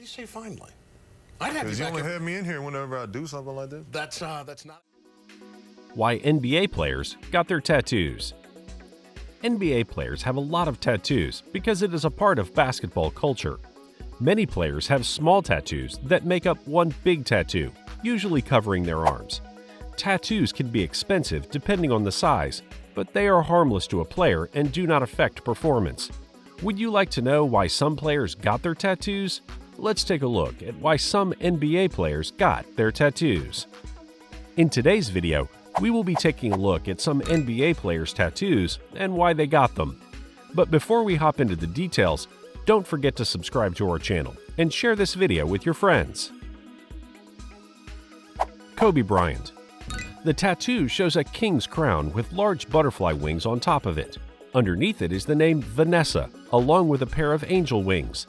you say finally? I'd have Because you you back only have me in here whenever I do something like this. That's not. Why NBA players got their tattoos. NBA players have a lot of tattoos because it is a part of basketball culture. Many players have small tattoos that make up one big tattoo, usually covering their arms. Tattoos can be expensive depending on the size, but they are harmless to a player and do not affect performance. Would you like to know why some players got their tattoos? Let's take a look at why some NBA players got their tattoos. In today's video, we will be taking a look at some NBA players' tattoos and why they got them. But before we hop into the details, don't forget to subscribe to our channel and share this video with your friends. Kobe Bryant. The tattoo shows a king's crown with large butterfly wings on top of it. Underneath it is the name Vanessa, along with a pair of angel wings.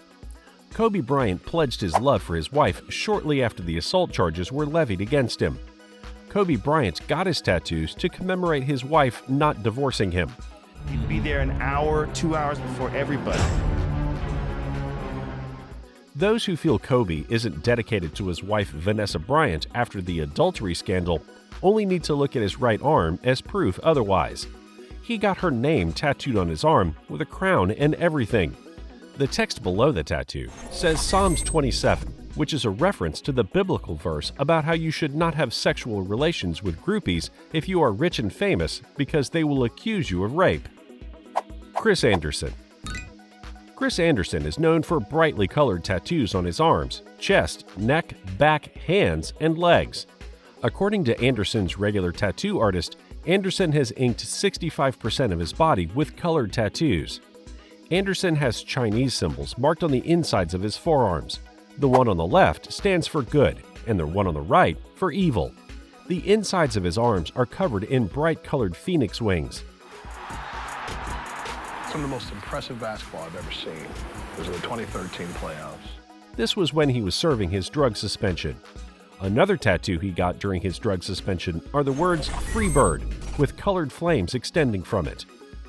Kobe Bryant pledged his love for his wife shortly after the assault charges were levied against him. Kobe Bryant got his tattoos to commemorate his wife not divorcing him. He'd be there an hour, 2 hours before everybody. Those who feel Kobe isn't dedicated to his wife Vanessa Bryant after the adultery scandal only need to look at his right arm as proof otherwise. He got her name tattooed on his arm with a crown and everything. The text below the tattoo says Psalms 27, which is a reference to the biblical verse about how you should not have sexual relations with groupies if you are rich and famous because they will accuse you of rape. Chris Andersen. Chris Andersen is known for brightly colored tattoos on his arms, chest, neck, back, hands, and legs. According to Andersen's regular tattoo artist, Andersen has inked 65% of his body with colored tattoos. Andersen has Chinese symbols marked on the insides of his forearms. The one on the left stands for good, and the one on the right for evil. The insides of his arms are covered in bright colored phoenix wings. Some of the most impressive basketball I've ever seen was in the 2013 playoffs. This was when he was serving his drug suspension. Another tattoo he got during his drug suspension are the words "Free Bird" with colored flames extending from it.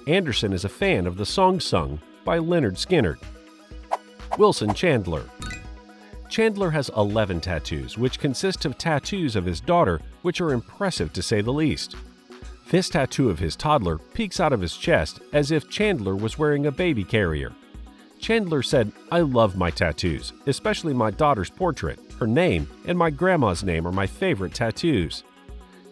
Andersen is a fan of the song sung by Lynyrd Skynyrd. Wilson Chandler. Chandler has 11 tattoos, which consist of tattoos of his daughter, which are impressive to say the least. This tattoo of his toddler peeks out of his chest as if Chandler was wearing a baby carrier. Chandler said, "I love my tattoos, especially my daughter's portrait. Her name and my grandma's name are my favorite tattoos."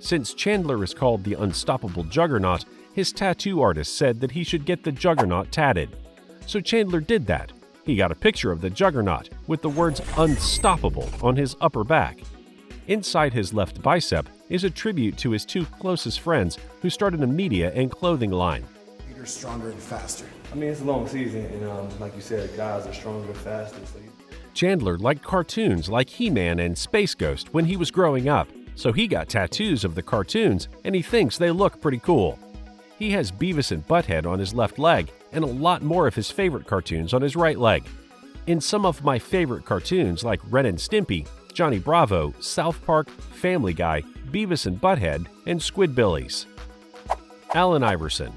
Since Chandler is called the Unstoppable Juggernaut, his tattoo artist said that he should get the Juggernaut tatted. So Chandler did that. He got a picture of the Juggernaut with the words "Unstoppable" on his upper back. Inside his left bicep is a tribute to his two closest friends who started a media and clothing line. Bigger, stronger, and faster. I mean, it's a long season, and like you said, guys are stronger, faster. Chandler liked cartoons like He-Man and Space Ghost when he was growing up, so he got tattoos of the cartoons, and he thinks they look pretty cool. He has Beavis and Butthead on his left leg and a lot more of his favorite cartoons on his right leg. In some of my favorite cartoons like Ren and Stimpy, Johnny Bravo, South Park, Family Guy, Beavis and Butthead, and Squidbillies. Allen Iverson.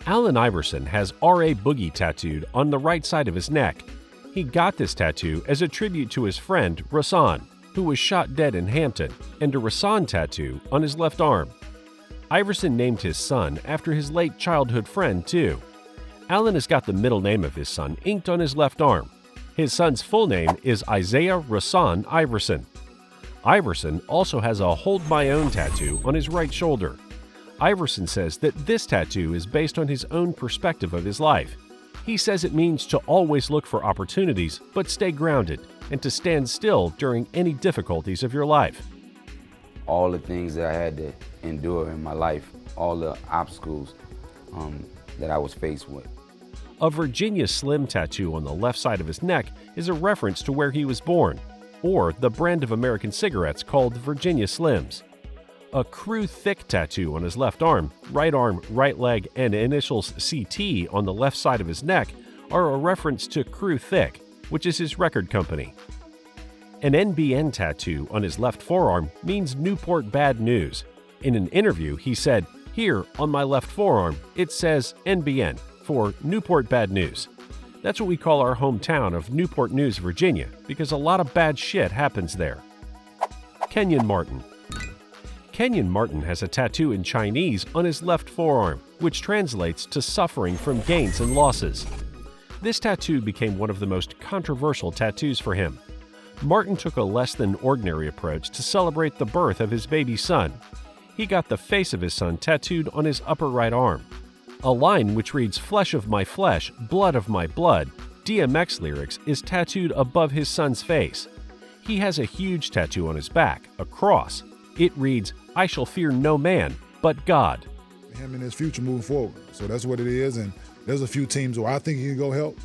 Allen Iverson has R.A. Boogie tattooed on the right side of his neck. He got this tattoo as a tribute to his friend Rasan, who was shot dead in Hampton, and a Rasan tattoo on his left arm. Iverson named his son after his late childhood friend, too. Allen has got the middle name of his son inked on his left arm. His son's full name is Isaiah Rasan Iverson. Iverson also has a Hold My Own tattoo on his right shoulder. Iverson says that this tattoo is based on his own perspective of his life. He says it means to always look for opportunities, but stay grounded, and to stand still during any difficulties of your life. All the things that I had to endure in my life, all the obstacles that I was faced with. A Virginia Slim tattoo on the left side of his neck is a reference to where he was born, or the brand of American cigarettes called Virginia Slims. A Crew Thick tattoo on his left arm, right leg, and initials CT on the left side of his neck are a reference to Crew Thick, which is his record company. An NBN tattoo on his left forearm means Newport Bad News. In an interview, he said, "Here on my left forearm, it says NBN for Newport Bad News." That's what we call our hometown of Newport News, Virginia, because a lot of bad shit happens there. Kenyon Martin. Kenyon Martin has a tattoo in Chinese on his left forearm, which translates to suffering from gains and losses. This tattoo became one of the most controversial tattoos for him. Martin took a less than ordinary approach to celebrate the birth of his baby son. He got the face of his son tattooed on his upper right arm. A line which reads "Flesh of my flesh, blood of my blood," DMX lyrics, is tattooed above his son's face. He has a huge tattoo on his back, a cross. It reads, "I shall fear no man but God." Him and his future moving forward. So that's what it is, and there's a few teams where I think he can go help,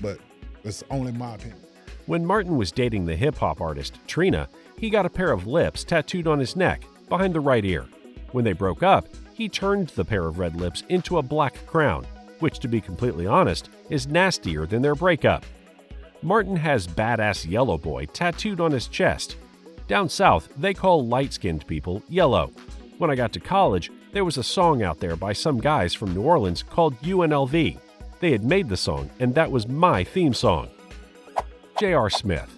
but that's only my opinion. When Martin was dating the hip-hop artist Trina, he got a pair of lips tattooed on his neck, behind the right ear. When they broke up, he turned the pair of red lips into a black crown, which, to be completely honest, is nastier than their breakup. Martin has Badass Yellow Boy tattooed on his chest. Down south, they call light-skinned people yellow. When I got to college, there was a song out there by some guys from New Orleans called UNLV. They had made the song, and that was my theme song. J.R. Smith.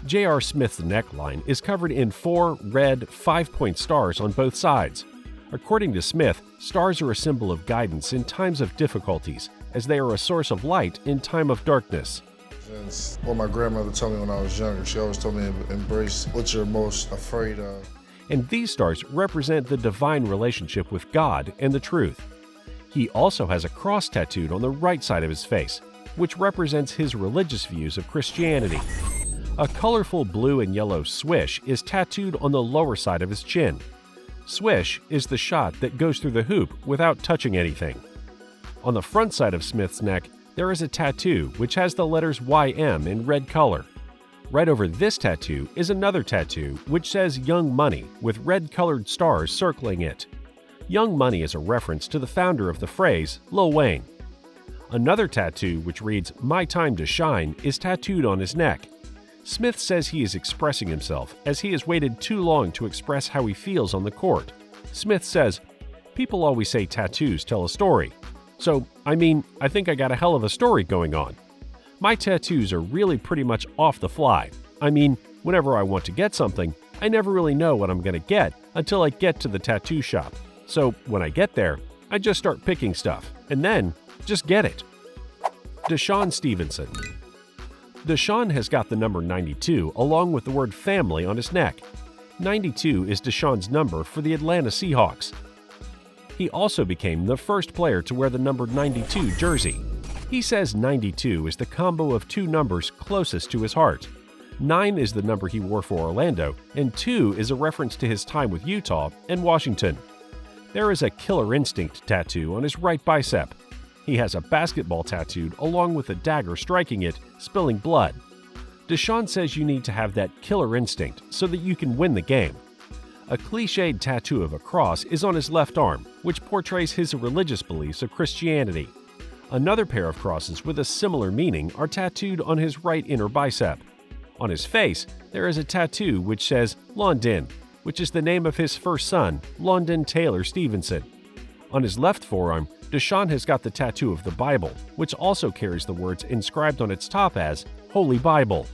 J.R. Smith's neckline is covered in 4 red 5-point stars on both sides. According to Smith, stars are a symbol of guidance in times of difficulties, as they are a source of light in time of darkness. It's what my grandmother told me when I was younger. She always told me to embrace what you're most afraid of. And these stars represent the divine relationship with God and the truth. He also has a cross tattooed on the right side of his face, which represents his religious views of Christianity. A colorful blue and yellow swish is tattooed on the lower side of his chin. Swish is the shot that goes through the hoop without touching anything. On the front side of Smith's neck, there is a tattoo which has the letters YM in red color. Right over this tattoo is another tattoo which says Young Money with red-colored stars circling it. Young Money is a reference to the founder of the phrase, Lil Wayne. Another tattoo which reads My Time to Shine is tattooed on his neck. Smith says he is expressing himself as he has waited too long to express how he feels on the court. Smith says, "People always say tattoos tell a story. So, I think I got a hell of a story going on. My tattoos are really pretty much off the fly. Whenever I want to get something, I never really know what I'm going to get until I get to the tattoo shop. So when I get there, I just start picking stuff, and then just get it." Deshawn Stevenson. Deshawn has got the number 92 along with the word family on his neck. 92 is Deshawn's number for the Atlanta Seahawks. He also became the first player to wear the number 92 jersey. He says 92 is the combo of 2 numbers closest to his heart. 9 is the number he wore for Orlando, and 2 is a reference to his time with Utah and Washington. There is a Killer Instinct tattoo on his right bicep. He has a basketball tattooed along with a dagger striking it, spilling blood. Deshawn says you need to have that killer instinct so that you can win the game. A cliched tattoo of a cross is on his left arm, which portrays his religious beliefs of Christianity. Another pair of crosses with a similar meaning are tattooed on his right inner bicep. On his face, there is a tattoo which says London, which is the name of his first son, London Taylor Stevenson. On his left forearm, Deshawn has got the tattoo of the Bible, which also carries the words inscribed on its top as Holy Bible.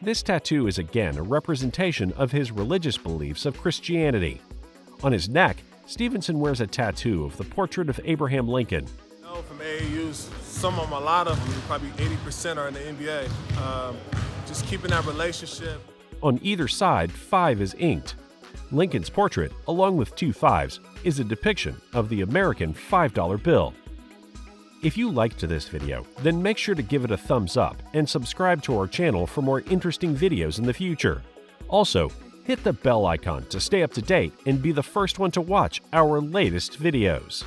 This tattoo is again a representation of his religious beliefs of Christianity. On his neck, Stevenson wears a tattoo of the portrait of Abraham Lincoln. From AAUs, a lot of them, probably 80% are in the NBA. Just keeping that relationship. On either side, 5 is inked. Lincoln's portrait, along with 2 5s, is a depiction of the American $5 bill. If you liked this video, then make sure to give it a thumbs up and subscribe to our channel for more interesting videos in the future. Also, hit the bell icon to stay up to date and be the first one to watch our latest videos.